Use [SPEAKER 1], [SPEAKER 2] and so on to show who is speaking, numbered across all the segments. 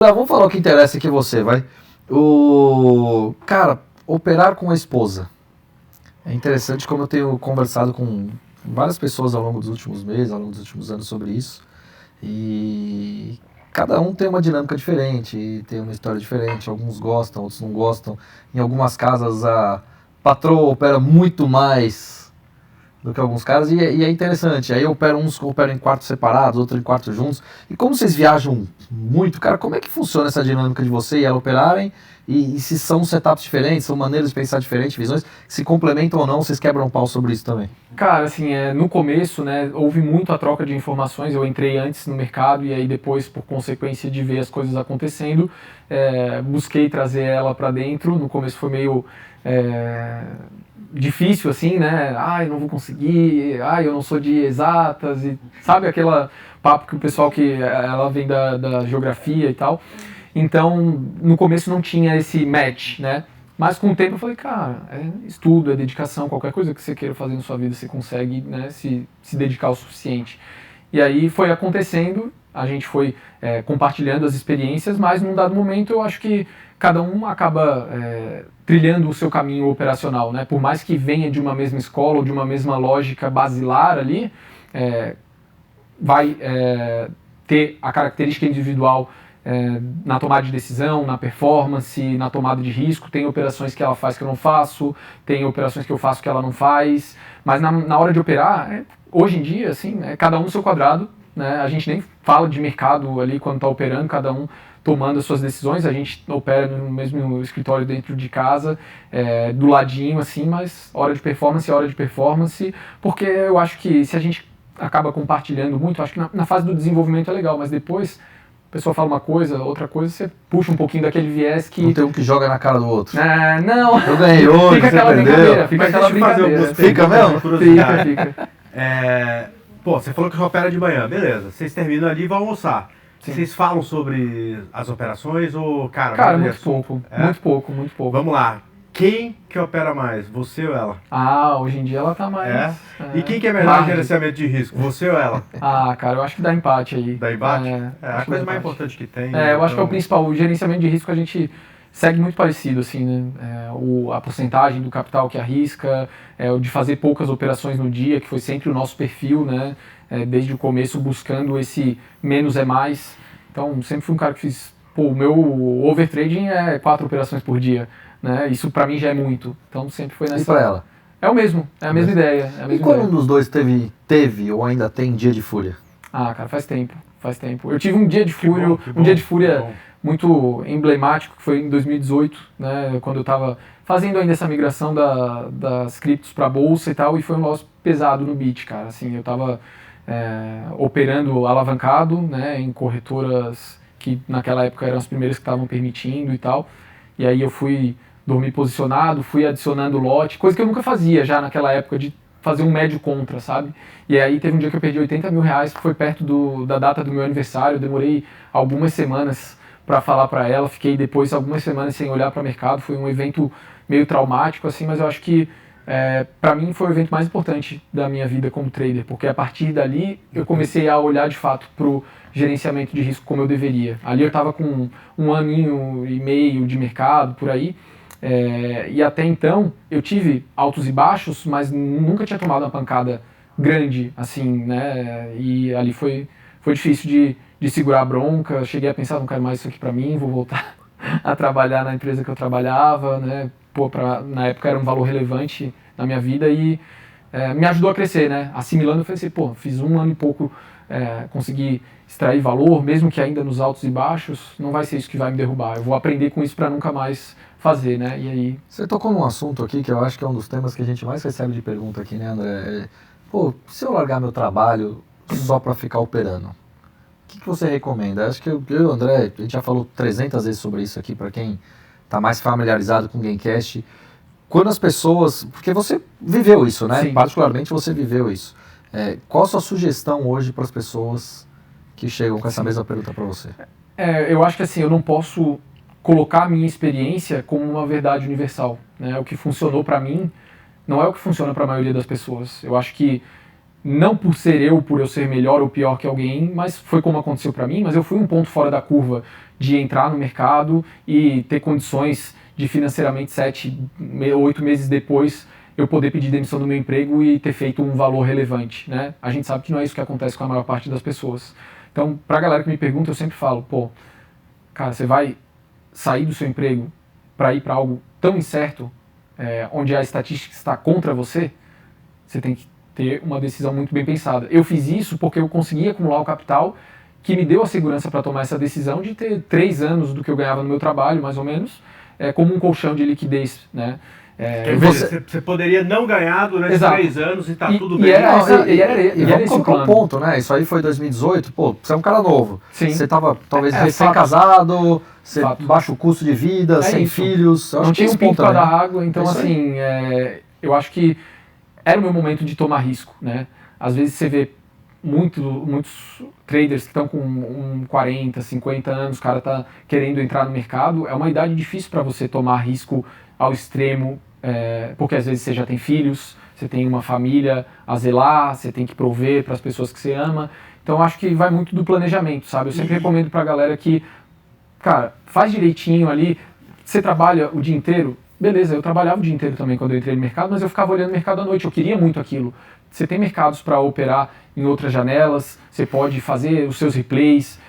[SPEAKER 1] Vamos falar o que interessa aqui você, vai. Cara, operar com a esposa. É interessante como eu tenho conversado com várias pessoas ao longo dos últimos meses, ao longo dos últimos anos sobre isso. E cada um tem uma dinâmica diferente, tem uma história diferente. Alguns gostam, outros não gostam. Em algumas casas a patroa opera muito mais do que alguns caras, e é interessante. Aí uns operam em quartos separados, outros em quartos juntos. E como vocês viajam muito, cara, como é que funciona essa dinâmica de você e ela operarem? E se são setups diferentes, são maneiras de pensar diferentes, visões, se complementam ou não, vocês quebram um pau sobre isso também?
[SPEAKER 2] Cara, assim, no começo, né, houve muito a troca de informações. Eu entrei antes no mercado e aí depois, por consequência de ver as coisas acontecendo, busquei trazer ela para dentro. No começo foi meio difícil, assim, né? Eu não vou conseguir, eu não sou de exatas, e sabe aquela papo que o pessoal que ela vem da geografia e tal. Então, no começo não tinha esse match, né? Mas com o tempo eu falei, cara, estudo, é dedicação, qualquer coisa que você queira fazer na sua vida, você consegue, né, se dedicar o suficiente. E aí foi acontecendo, a gente foi compartilhando as experiências, mas num dado momento eu acho que cada um acaba trilhando o seu caminho operacional, né? Por mais que venha de uma mesma escola ou de uma mesma lógica basilar ali, vai ter a característica individual na tomada de decisão, na performance, na tomada de risco. Tem operações que ela faz que eu não faço, tem operações que eu faço que ela não faz, mas na hora de operar, hoje em dia, assim, cada um no seu quadrado, né? A gente nem fala de mercado ali quando está operando, cada um tomando as suas decisões. A gente opera no mesmo escritório dentro de casa, do ladinho, assim, mas hora de performance, porque eu acho que se a gente acaba compartilhando muito, acho que na fase do desenvolvimento é legal, mas depois a pessoa fala uma coisa, outra coisa, você puxa um pouquinho daquele viés que...
[SPEAKER 1] Não tem um que joga na cara do outro.
[SPEAKER 2] Não.
[SPEAKER 1] Eu ganhei hoje,
[SPEAKER 2] fica aquela brincadeira, fica aquela brincadeira.
[SPEAKER 1] Fica mesmo?
[SPEAKER 2] Fica.
[SPEAKER 3] Pô, você falou que já opera de manhã, beleza. Vocês terminam ali e vão almoçar.
[SPEAKER 2] Sim.
[SPEAKER 3] Vocês falam sobre as operações ou,
[SPEAKER 2] Cara, muito pouco. Muito pouco.
[SPEAKER 3] Vamos lá. Quem que opera mais, você ou ela?
[SPEAKER 2] Hoje em dia ela tá mais...
[SPEAKER 3] E quem que é melhor em gerenciamento de risco, você ou ela?
[SPEAKER 2] Cara, eu acho que dá empate aí.
[SPEAKER 3] Dá empate? A coisa mais importante que tem.
[SPEAKER 2] Eu acho que é o principal. O gerenciamento de risco a gente segue muito parecido, assim, né? A porcentagem do capital que arrisca, o de fazer poucas operações no dia, que foi sempre o nosso perfil, né? Desde o começo buscando esse menos é mais. Então, sempre fui um cara que fiz... o meu overtrading é 4 operações por dia. Né? Isso pra mim já é muito, então sempre foi nessa...
[SPEAKER 1] E pra ela?
[SPEAKER 2] É o mesmo, é a mesma ideia.
[SPEAKER 1] E quando um dos dois teve ou ainda tem dia de fúria?
[SPEAKER 2] Cara, faz tempo. Eu tive um dia de fúria, dia de fúria muito emblemático, que foi em 2018, né, quando eu tava fazendo ainda essa migração das criptos pra bolsa e tal, e foi um loss pesado no beat, cara. Assim, eu tava operando alavancado, né, em corretoras que naquela época eram as primeiras que estavam permitindo e tal, e aí eu fui dormir posicionado, fui adicionando lote, coisa que eu nunca fazia já naquela época, de fazer um médio contra, sabe? E aí teve um dia que eu perdi 80 mil reais, que foi perto da data do meu aniversário. Eu demorei algumas semanas para falar para ela, fiquei depois algumas semanas sem olhar para o mercado. Foi um evento meio traumático, assim, mas eu acho que para mim foi o evento mais importante da minha vida como trader, porque a partir dali eu comecei a olhar de fato pro gerenciamento de risco como eu deveria. Ali eu estava com 1 aninho e meio de mercado, por aí, e até então eu tive altos e baixos, mas nunca tinha tomado uma pancada grande, assim, né? E ali foi difícil de segurar a bronca. Cheguei a pensar, não quero mais isso aqui pra mim, vou voltar a trabalhar na empresa que eu trabalhava, né? Na época era um valor relevante na minha vida e me ajudou a crescer, né? Assimilando, eu falei assim, fiz 1 ano e pouco, consegui extrair valor, mesmo que ainda nos altos e baixos, não vai ser isso que vai me derrubar. Eu vou aprender com isso para nunca mais fazer, né? E aí...
[SPEAKER 1] Você tocou num assunto aqui que eu acho que é um dos temas que a gente mais recebe de pergunta aqui, né, André? Se eu largar meu trabalho só para ficar operando, o que você recomenda? Acho que eu e o André, a gente já falou 300 vezes sobre isso aqui, para quem está mais familiarizado com o Gamecast. Quando as pessoas... Porque você viveu isso, né?
[SPEAKER 2] Sim.
[SPEAKER 1] Particularmente você viveu isso. Qual a sua sugestão hoje para as pessoas que chegam com essa mesma pergunta para você?
[SPEAKER 2] Eu acho que assim, eu não posso colocar a minha experiência como uma verdade universal, né? O que funcionou para mim não é o que funciona para a maioria das pessoas. Eu acho que não por ser eu ser melhor ou pior que alguém, mas foi como aconteceu para mim, mas eu fui um ponto fora da curva de entrar no mercado e ter condições de financeiramente 8 meses depois eu poder pedir demissão do meu emprego e ter feito um valor relevante, né? A gente sabe que não é isso que acontece com a maior parte das pessoas. Então, pra galera que me pergunta, eu sempre falo, pô, cara, você vai sair do seu emprego para ir para algo tão incerto, onde a estatística está contra você, você tem que ter uma decisão muito bem pensada. Eu fiz isso porque eu consegui acumular o capital que me deu a segurança para tomar essa decisão de ter 3 anos do que eu ganhava no meu trabalho, mais ou menos, como um colchão de liquidez, né?
[SPEAKER 3] Você poderia não ganhar durante 3 anos e tá tudo bem.
[SPEAKER 1] E vamos colocar um ponto, né? Isso aí foi 2018, pô, você é um cara novo.
[SPEAKER 2] Sim.
[SPEAKER 1] Você tava talvez recém-casado, você baixa o custo de vida, sem filhos.
[SPEAKER 2] Não tinha um pinto para dar água, então assim, eu acho que era o meu momento de tomar risco, né? Às vezes você vê muitos traders que estão com 40, 50 anos, o cara tá querendo entrar no mercado, é uma idade difícil para você tomar risco ao extremo, porque às vezes você já tem filhos, você tem uma família a zelar, você tem que prover para as pessoas que você ama, então acho que vai muito do planejamento, sabe? Eu sempre recomendo para a galera que, cara, faz direitinho ali, você trabalha o dia inteiro, beleza, eu trabalhava o dia inteiro também quando eu entrei no mercado, mas eu ficava olhando o mercado à noite, eu queria muito aquilo. Você tem mercados para operar em outras janelas, você pode fazer os seus replays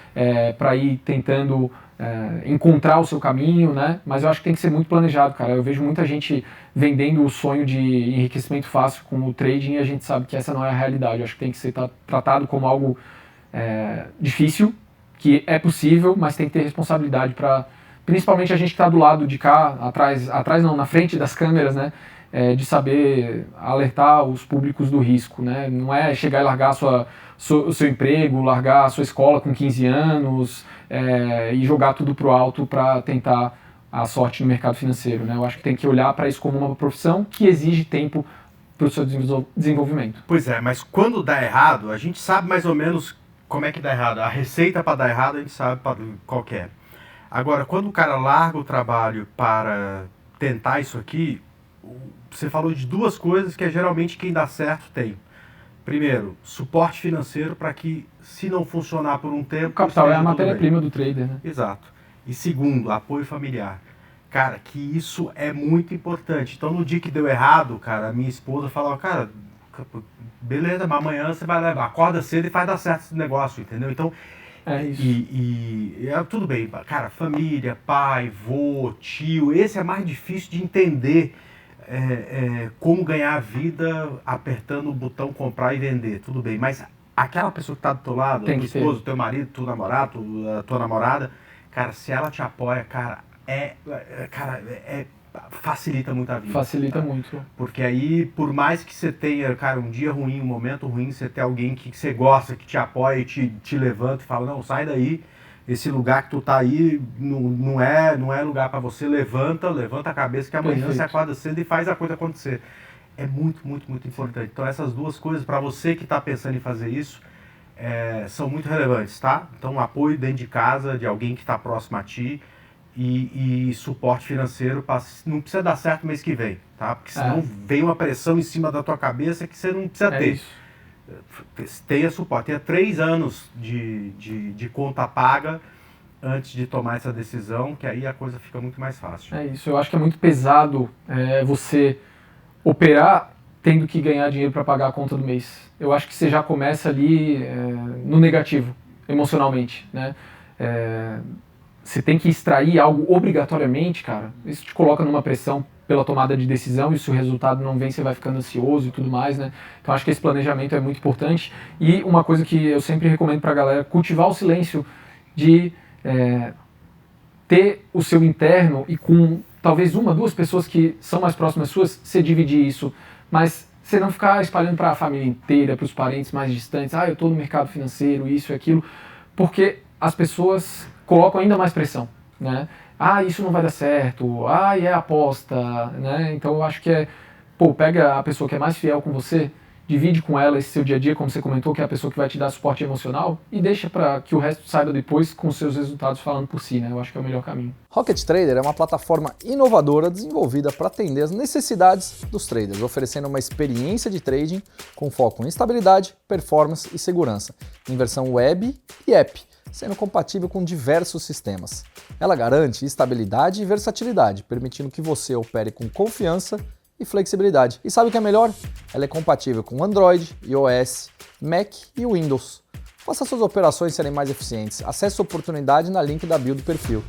[SPEAKER 2] para ir tentando encontrar o seu caminho, né? Mas eu acho que tem que ser muito planejado, cara. Eu vejo muita gente vendendo o sonho de enriquecimento fácil com o trading e a gente sabe que essa não é a realidade. Eu acho que tem que ser tratado como algo difícil, que é possível, mas tem que ter responsabilidade para, principalmente a gente que está do lado de cá, atrás não, na frente das câmeras, né? De saber alertar os públicos do risco, né? Não é chegar e largar o seu emprego, largar a sua escola com 15 anos e jogar tudo pro alto para tentar a sorte no mercado financeiro, né? Eu acho que tem que olhar para isso como uma profissão que exige tempo para o seu desenvolvimento.
[SPEAKER 3] Pois é, mas quando dá errado, a gente sabe mais ou menos como é que dá errado. A receita para dar errado a gente sabe qual que é. Agora, quando o cara larga o trabalho para tentar isso aqui, você falou de 2 coisas que geralmente quem dá certo tem. Primeiro, suporte financeiro para que, se não funcionar por um tempo...
[SPEAKER 2] O capital é a matéria-prima do trader, né?
[SPEAKER 3] Exato. E segundo, apoio familiar. Cara, que isso é muito importante. Então, no dia que deu errado, cara, a minha esposa falava, cara, beleza, mas amanhã você vai levar, acorda cedo e faz dar certo esse negócio, entendeu? Então,
[SPEAKER 2] é isso.
[SPEAKER 3] Tudo bem, cara, família, pai, vô, tio, esse é mais difícil de entender como ganhar a vida apertando o botão comprar e vender, tudo bem, mas aquela pessoa que está do teu lado, tua esposa, teu marido, teu namorado, tua namorada, cara, se ela te apoia, cara, facilita muito a vida.
[SPEAKER 2] Facilita muito.
[SPEAKER 3] Porque aí, por mais que você tenha, cara, um dia ruim, um momento ruim, você tem alguém que você gosta, que te apoia e te levanta e fala, não, sai daí, esse lugar que tu tá aí não é lugar para você, levanta a cabeça que amanhã você acorda cedo e faz a coisa acontecer. É muito, muito, muito importante. Então essas 2 coisas, para você que está pensando em fazer isso, são muito relevantes, tá? Então apoio dentro de casa, de alguém que está próximo a ti, e suporte financeiro, não precisa dar certo mês que vem, tá? Porque senão vem uma pressão em cima da tua cabeça que você não precisa ter. Isso. Tenha suporte, tenha 3 anos de conta paga antes de tomar essa decisão, que aí a coisa fica muito mais fácil.
[SPEAKER 2] É isso, eu acho que é muito pesado você operar tendo que ganhar dinheiro para pagar a conta do mês. Eu acho que você já começa ali no negativo, emocionalmente, né? Você tem que extrair algo obrigatoriamente, cara, isso te coloca numa pressão pela tomada de decisão, e se o resultado não vem, você vai ficando ansioso e tudo mais, né? Então acho que esse planejamento é muito importante. E uma coisa que eu sempre recomendo pra galera, cultivar o silêncio de ter o seu interno e com talvez 1, 2 pessoas que são mais próximas suas, você dividir isso, mas você não ficar espalhando para a família inteira, para os parentes mais distantes, eu tô no mercado financeiro, isso e aquilo, porque as pessoas colocam ainda mais pressão, né? Isso não vai dar certo, é aposta, né? Então eu acho que pega a pessoa que é mais fiel com você, divide com ela esse seu dia a dia, como você comentou, que é a pessoa que vai te dar suporte emocional, e deixa para que o resto saiba depois com seus resultados falando por si, né? Eu acho que é o melhor caminho.
[SPEAKER 4] Rocket Trader é uma plataforma inovadora desenvolvida para atender as necessidades dos traders, oferecendo uma experiência de trading com foco em estabilidade, performance e segurança, em versão web e app, sendo compatível com diversos sistemas. Ela garante estabilidade e versatilidade, permitindo que você opere com confiança e flexibilidade. E sabe o que é melhor? Ela é compatível com Android, iOS, Mac e Windows. Faça suas operações serem mais eficientes. Acesse a oportunidade na link da bio do perfil.